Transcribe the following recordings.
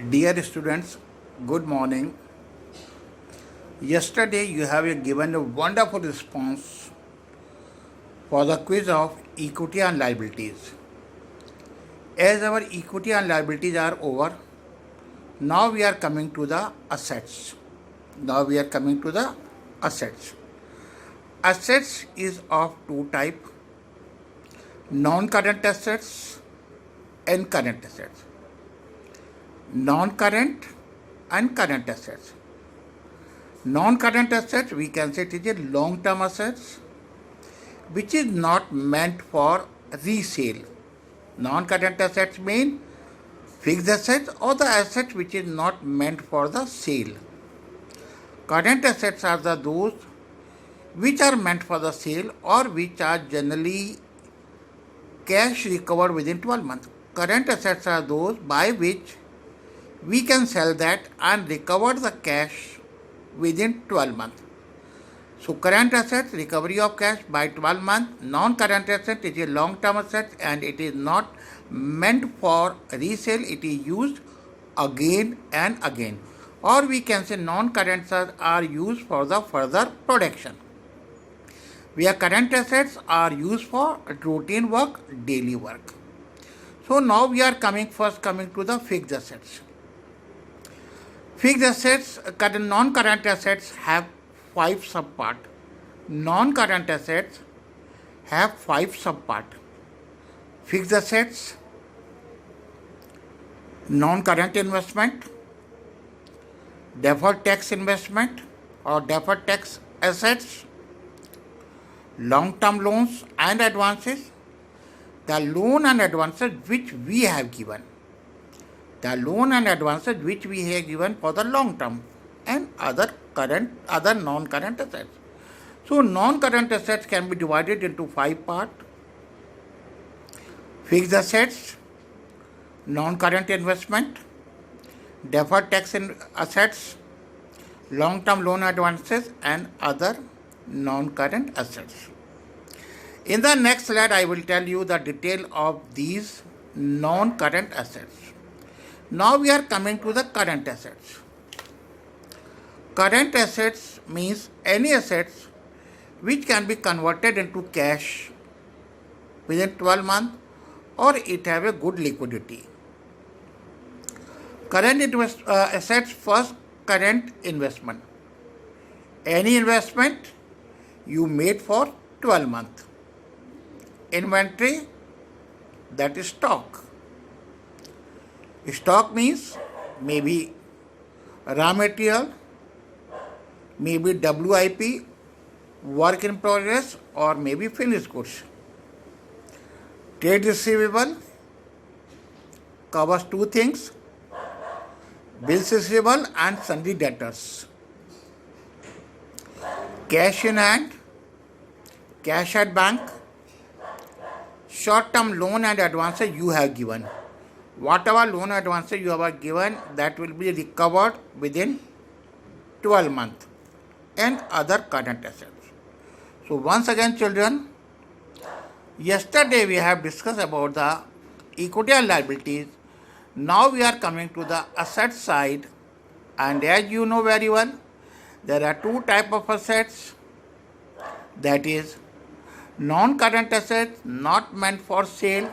Dear students, good morning. Yesterday you have given a wonderful response for the quiz of equity and liabilities. As our equity and liabilities are over, now we are coming to the assets. Assets is of two types: non-current assets and current assets. Non-current and current assets. Non-current assets, we can say it is a long-term assets which is not meant for resale. Non-current assets mean fixed assets or the assets which is not meant for the sale. Current assets are those which are meant for the sale or which are generally cash recovered within 12 months. Current assets are those by which we can sell that and recover the cash within 12 months. So current assets, recovery of cash by 12 months. Non-current asset is a long-term asset and it is not meant for resale. It is used again and again. Or we can say non-current assets are used for the further production. Where current assets are used for routine work, daily work. So now we are coming to the fixed assets. Fixed assets, non-current assets have 5 subparts. Non-current assets have 5 subparts. Fixed assets, non-current investment, deferred tax investment or deferred tax assets, long-term loans and advances, the loan and advances which we have given. The loan and advances which we have given for the long term and other non-current assets. So non-current assets can be divided into 5 parts: fixed assets, non-current investment, deferred tax assets, long-term loan advances and other non-current assets. In the next slide, I will tell you the detail of these non-current assets. Now we are coming to the current assets. Current assets means any assets which can be converted into cash within 12 months or it have a good liquidity. Current assets, first, current investment. Any investment you made for 12 months. Inventory, that is stock. Stock means maybe raw material, maybe WIP, work in progress, or maybe finished goods. Trade receivable covers 2 things: bills receivable and sundry debtors. Cash in hand, cash at bank, short-term loan and advances you have given. Whatever loan advances you have given, that will be recovered within 12 months, and other current assets. So once again, children, yesterday we have discussed about the equity and liabilities. Now we are coming to the asset side, and as you know very well, there are 2 types of assets. That is non-current assets not meant for sale,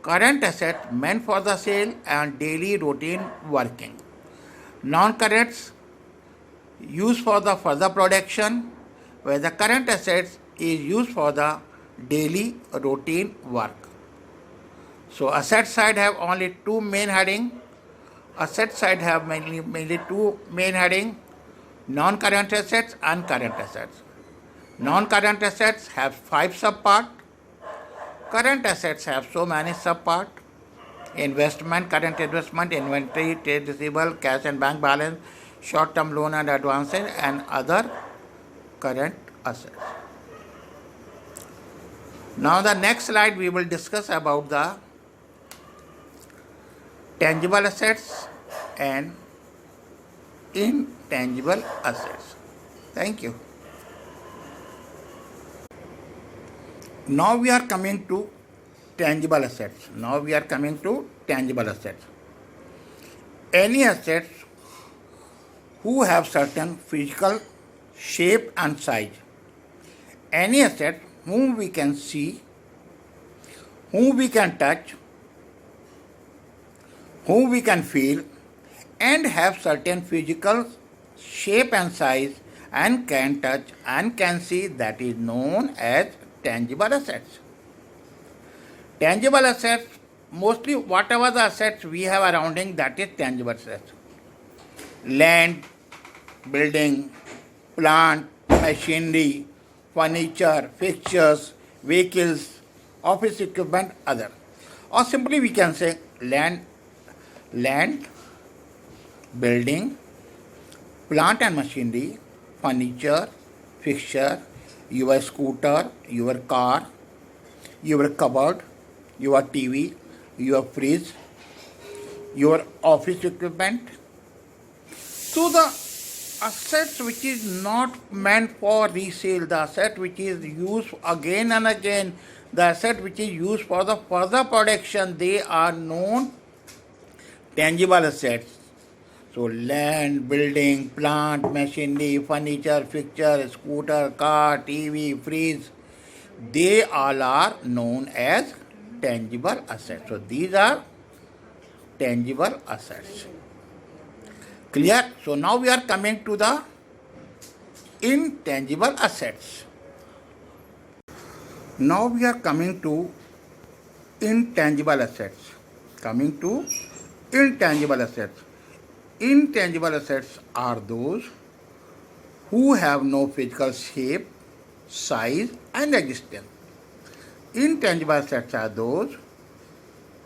current asset meant for the sale and daily routine working. Non-currents used for the further production, where the current assets is used for the daily routine work. So asset side have only 2 main heading. Asset side have mainly 2 main heading: non-current assets and current assets. Non-current assets have 5 subparts. Current assets have so many subparts: investment, current investment, inventory, trade receivable, cash and bank balance, short-term loan and advances, and other current assets. Now the next slide we will discuss about the tangible assets and intangible assets. Thank you. Now we are coming to tangible assets. any assets who have certain physical shape and size. Any asset whom we can see, whom we can touch, whom we can feel, and have certain physical shape and size and can touch and can see, that is known as tangible assets. Tangible assets, mostly whatever the assets we have around, that is tangible assets. Land, building, plant, machinery, furniture, fixtures, vehicles, office equipment, other. Or simply we can say land, building, plant and machinery, furniture, fixture, your scooter, your car, your cupboard, your TV, your fridge, your office equipment. So the assets which is not meant for resale, the asset which is used again and again, the asset which is used for the further production, they are known tangible assets. So land, building, plant, machinery, furniture, fixture, scooter, car, TV, fridge, they all are known as tangible assets. So these are tangible assets. Clear? So now we are coming to the intangible assets. Now we are coming to intangible assets. Coming to intangible assets. Intangible assets are those who have no physical shape, size, and existence. Intangible assets are those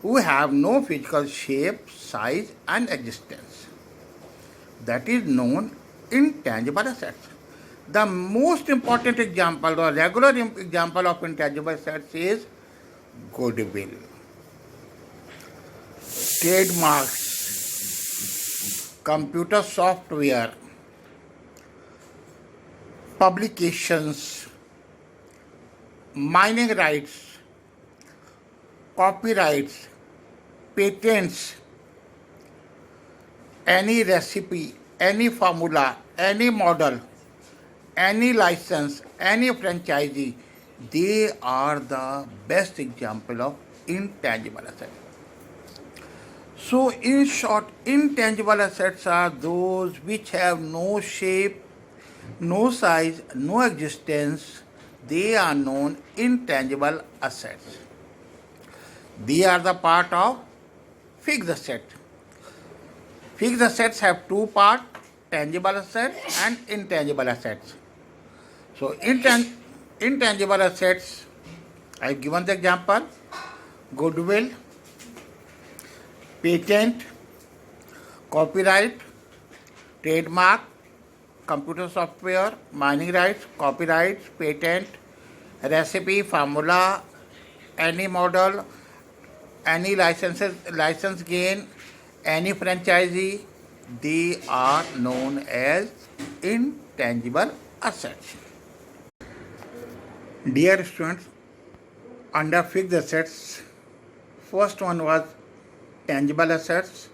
who have no physical shape, size, and existence. That is known intangible assets. The most important example or regular example of intangible assets is goodwill, trademarks, computer software, publications, mining rights, copyrights, patents, any recipe, any formula, any model, any license, any franchisee, they are the best example of intangible assets. So in short, intangible assets are those which have no shape, no size, no existence. They are known intangible assets. They are the part of fixed asset. Fixed assets have two parts, tangible assets and intangible assets. So intangible assets, I have given the example, goodwill, patent, copyright, trademark, computer software, mining rights, copyrights, patent, recipe, formula, any model, any license gain, any franchisee, they are known as intangible assets. Dear students, under fixed assets, first one was tangible assets,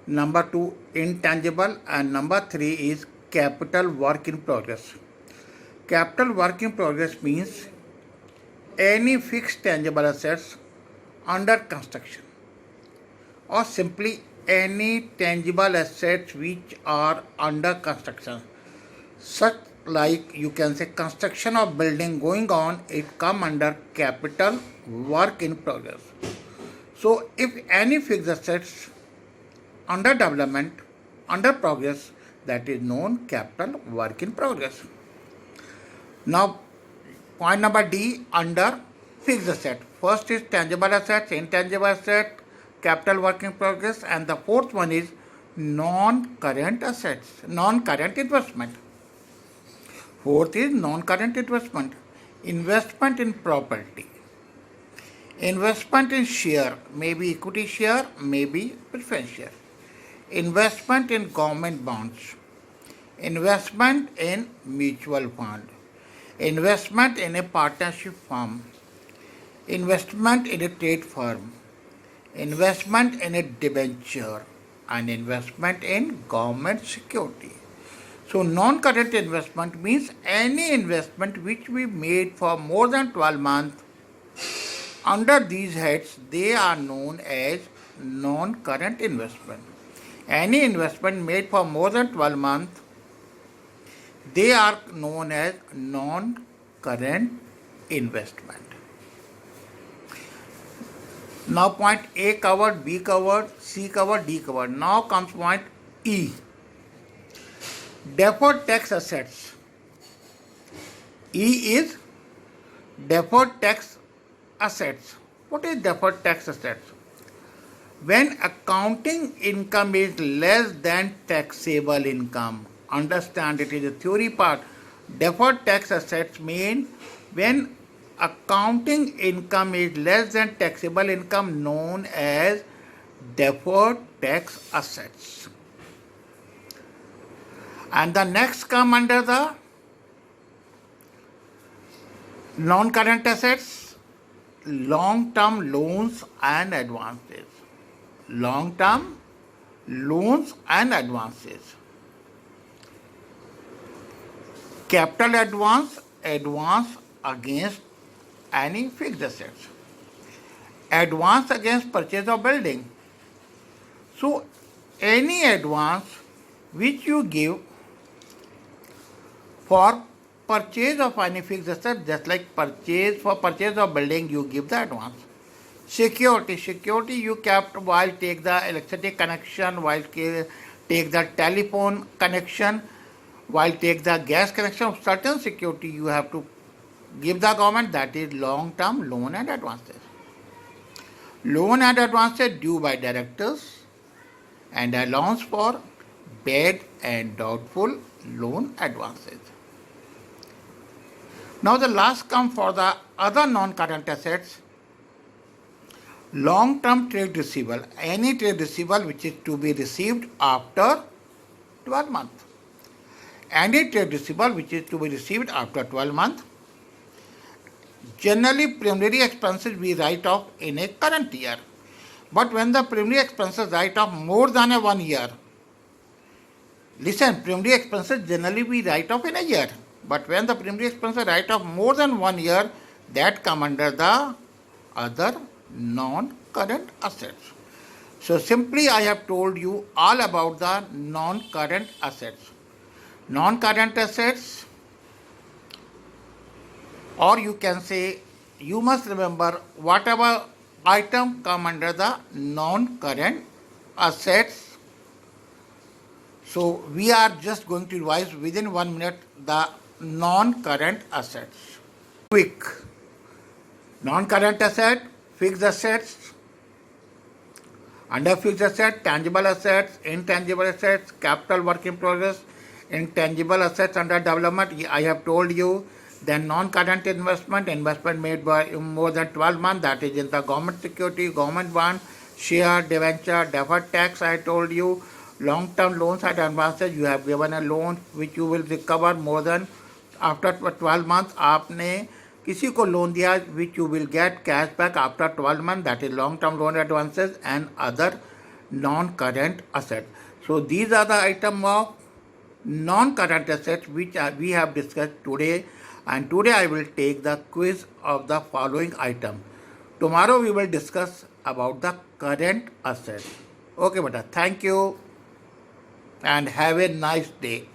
number 2 intangible, and number 3 is capital work in progress. Capital work in progress means any fixed tangible assets under construction, or simply any tangible assets which are under construction, such like you can say construction of building going on, it come under capital work in progress. So if any fixed assets under development, under progress, that is known capital work in progress. Now point number D under fixed asset. First is tangible assets, intangible asset, capital work in progress, and the fourth one is non-current assets, non-current investment. Fourth is non-current investment, investment in property, investment in share, maybe equity share, maybe preference share, investment in government bonds, investment in mutual fund, investment in a partnership firm, investment in a trade firm, investment in a debenture, an investment in government security. So non-current investment means any investment which we made for more than 12 months. Under these heads, they are known as non-current investment. Any investment made for more than 12 months, they are known as non-current investment. Now point A covered, B covered, C covered, D covered. Now comes point E. Deferred tax assets. E is deferred tax assets. What is deferred tax assets? When accounting income is less than taxable income. Understand, it is a theory part. Deferred tax assets mean when accounting income is less than taxable income, known as deferred tax assets. And the next come under the non-current assets, long-term loans and advances. Long-term loans and advances. Capital advance, advance against any fixed assets. Advance against purchase of building. So any advance which you give for purchase of any fixed asset, just like purchase of building, you give the advance. Security you kept while take the electricity connection, while take the telephone connection, while take the gas connection. Certain security you have to give the government, that is long-term loan and advances. Loan and advances due by directors and allowance for bad and doubtful loan advances. Now the last come for the other non-current assets. Long-term trade receivable, any trade receivable which is to be received after 12 months. Any trade receivable which is to be received after 12 months. Generally, preliminary expenses we write off in a current year. But when the preliminary expenses write off more than a 1 year, listen, preliminary expenses generally we write off in a year. But when the preliminary expenses write off more than 1 year, that come under the other non-current assets. So simply I have told you all about the non-current assets. Non-current assets, or you can say, you must remember whatever item come under the non-current assets. So we are just going to revise within 1 minute the non-current assets. Quick. Non-current asset, fixed assets. Under fixed asset, tangible assets, intangible assets, capital work in progress, intangible assets under development. I have told you. Then non-current investment made by more than 12 months, that is in the government security, government bond, share, debenture, deferred tax, I told you. Long-term loans and advances, you have given a loan which you will recover more than after 12 months. आपने किसी को loan दिया which you will get cash back after 12 months, that is long-term loan advances and other non-current assets. So these are the item of non-current assets which we have discussed today. And today I will take the quiz of the following item. Tomorrow we will discuss about the current assets. Okay, beta. Thank you and have a nice day.